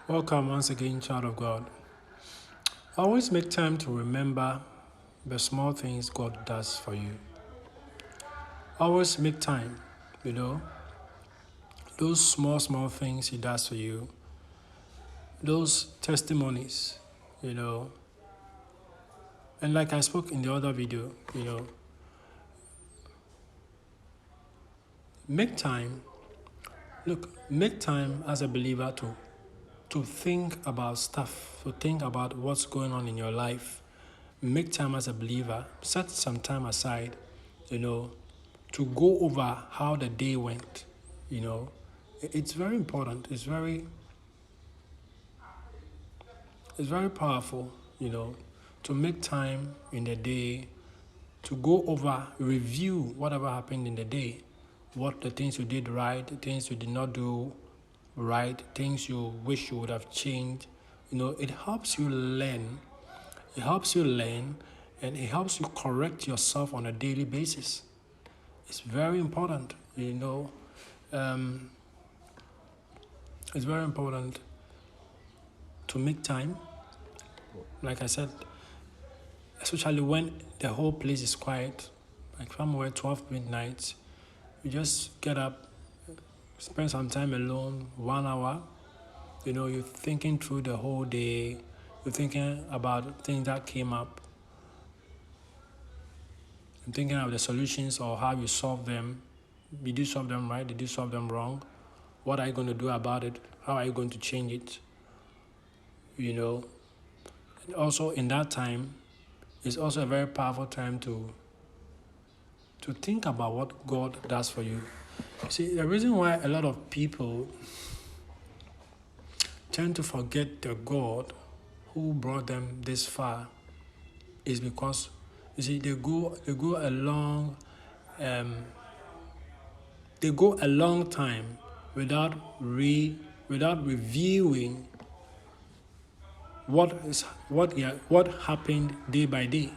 Welcome once again, child of God. Always make time to remember the small things God does for you. Always make time, you know, those small things He does for you, those testimonies, you know. And like I spoke in the other video, make time, make time as a believer to think about stuff, to think about what's going on in your life. Make time as a believer, set some time aside, you know, to go over how the day went. You know, it's very important. It's very powerful. You know, to make time in the day to go over, review whatever happened in the day, what the things you did right, the things you did not do right, things you wish you would have changed. You know, it helps you learn. It helps you learn, and it helps you correct yourself on a daily basis. It's very important. Um, it's very important to make time. Like I said, especially when the whole place is quiet, like somewhere 12 midnight, you just get up, spend some time alone, 1 hour. You know, you're thinking through the whole day, you're thinking about things that came up, and thinking of the solutions or how you solve them. Did you solve them right? Did you solve them wrong? What are you going to do about it? How are you going to change it? You know, and also in that time, it's also a very powerful time to think about what God does for you. See, the reason why a lot of people tend to forget the God who brought them this far is because you see they go a long time without reviewing what happened day by day.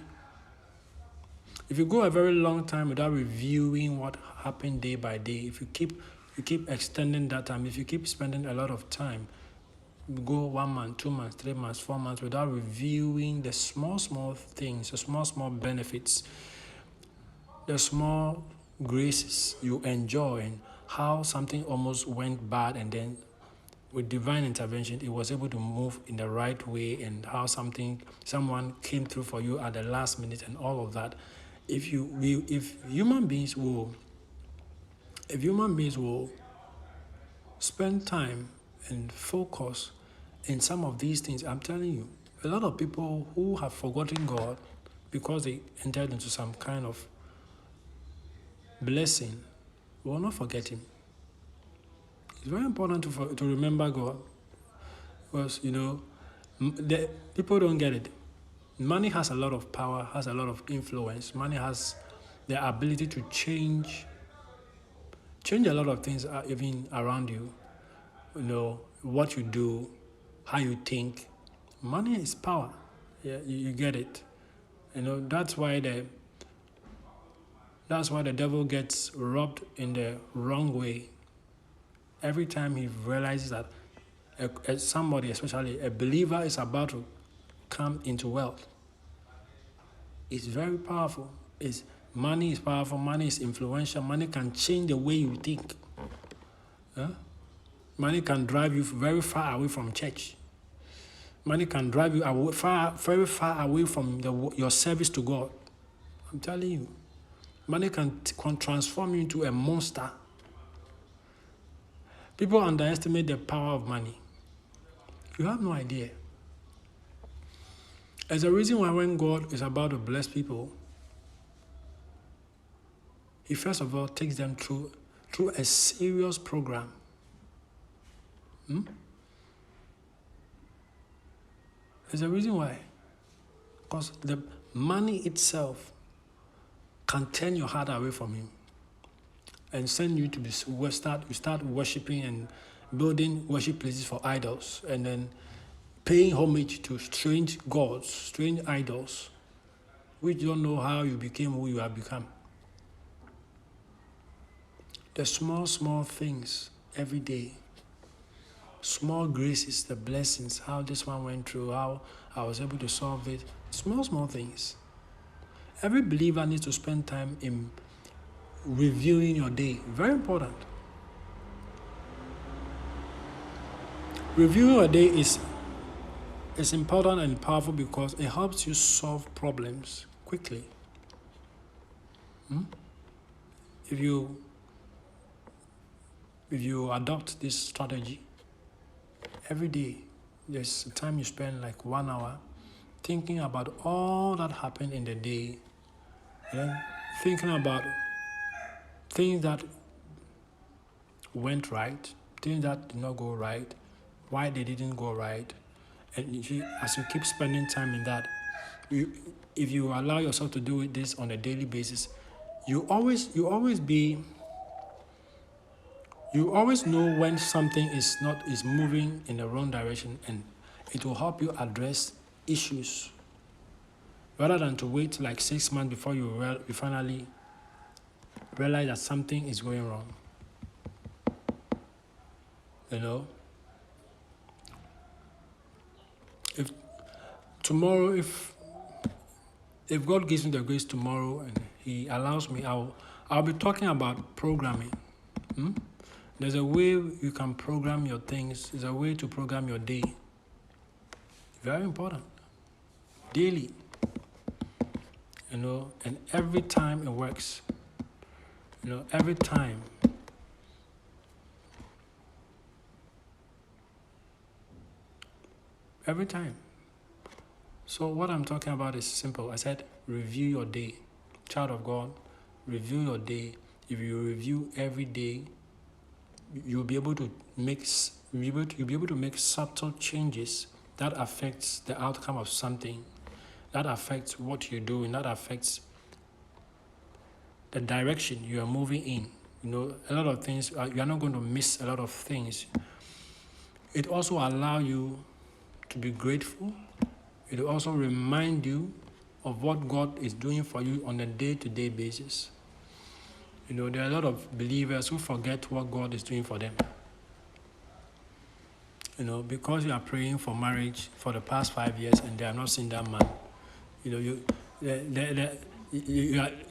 If you go a very long time without reviewing what happened day by day, if you keep extending that time, if you keep spending a lot of time, you go 1 month, 2 months, 3 months, 4 months without reviewing the small things, the small benefits, the small graces you enjoy, and how something almost went bad, and then with divine intervention, it was able to move in the right way, and how someone came through for you at the last minute, and all of that. If human beings will spend time and focus in some of these things, I'm telling you, a lot of people who have forgotten God because they entered into some kind of blessing will not forget Him. It's very important to remember God, because the people don't get it. Money has a lot of power, has a lot of influence. Money has the ability to change a lot of things, even around you. You know what you do, how you think. Money is power. Yeah, you get it. You know that's why the devil gets robbed in the wrong way every time he realizes that somebody, especially a believer, is about to come into wealth. It's very powerful. Money is powerful. Money is influential. Money can change the way you think. Huh? Money can drive you very far away from church. Money can drive you very far away from your service to God. I'm telling you. Money can transform you into a monster. People underestimate the power of money. You have no idea. There's a reason why when God is about to bless people, He first of all takes them through a serious program. There's a reason why. Because the money itself can turn your heart away from Him and send you to start worshiping and building worship places for idols, and then paying homage to strange gods, strange idols, which don't know how you became who you have become. The small things every day small graces, the blessings, how this one went through, how I was able to solve it. Small things. Every believer needs to spend time in reviewing your day. Very important. Reviewing your day is important and powerful because it helps you solve problems quickly. If you adopt this strategy, every day there's a time you spend like 1 hour thinking about all that happened in the day, and thinking about things that went right, things that did not go right, why they didn't go right. And as you keep spending time in that, if you allow yourself to do this on a daily basis, you always know when something is moving in the wrong direction, and it will help you address issues rather than to wait like 6 months before you finally realize that something is going wrong. If tomorrow, if God gives me the grace tomorrow and He allows me, I'll be talking about programming. There's a way you can program your things. There's a way to program your day. Very important. Daily. And every time it works. Every time. Every time. So what I'm talking about is simple. I said review your day. Child of God, review your day. If you review every day, you'll be able to make subtle changes that affects the outcome of something, that affects what you're doing, that affects the direction you are moving in. A lot of things, you are not going to miss a lot of things. It also allows you to be grateful. It will also remind you of what God is doing for you on a day-to-day basis. There are a lot of believers who forget what God is doing for them. Because you are praying for marriage for the past 5 years and they have not seen that man.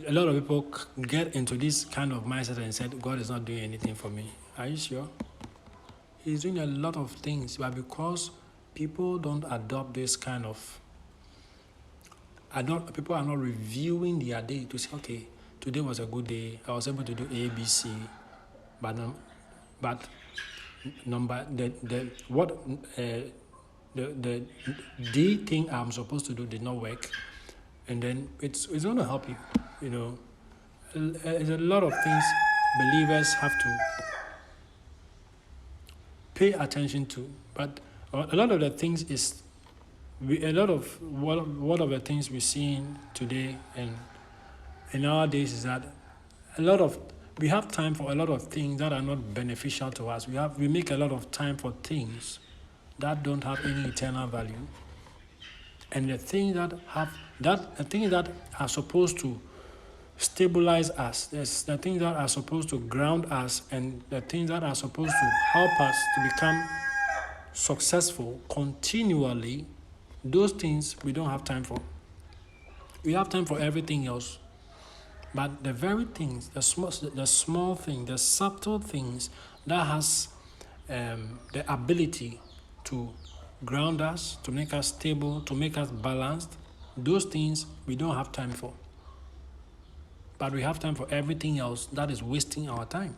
A lot of people get into this kind of mindset and said, God is not doing anything for me. Are you sure? He's doing a lot of things, but because people don't adopt this kind of, people are not reviewing their day to say, okay, today was a good day. I was able to do A, B, C, but the D thing I'm supposed to do did not work, and then it's going to help you. There's a lot of things believers have to pay attention to, but a lot of the things is one of the things we're seeing today and nowadays is that we have time for a lot of things that are not beneficial to us. We make a lot of time for things that don't have any eternal value, and the things that are supposed to stabilize us, the things that are supposed to ground us, and the things that are supposed to help us to become successful continually, those things we don't have time for. We have time for everything else. But the very things, the small things, the subtle things that has the ability to ground us, to make us stable, to make us balanced, those things we don't have time for. But we have time for everything else that is wasting our time.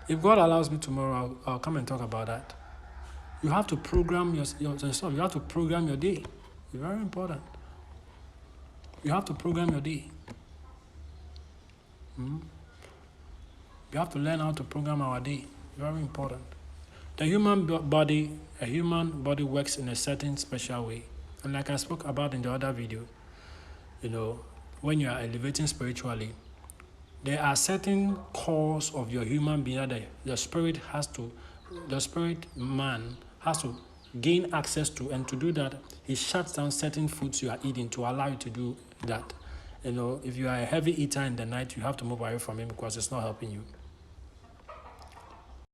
If God allows me tomorrow, I'll come and talk about that. You have to program yourself. You have to program your day. It's very important. You have to program your day. You have to learn how to program our day. Very important. A human body works in a certain special way. And like I spoke about in the other video, when you are elevating spiritually, there are certain cores of your human being that the spirit man has to gain access to, and to do that, he shuts down certain foods you are eating to allow you to do that. If you are a heavy eater in the night, you have to move away from him because it's not helping you.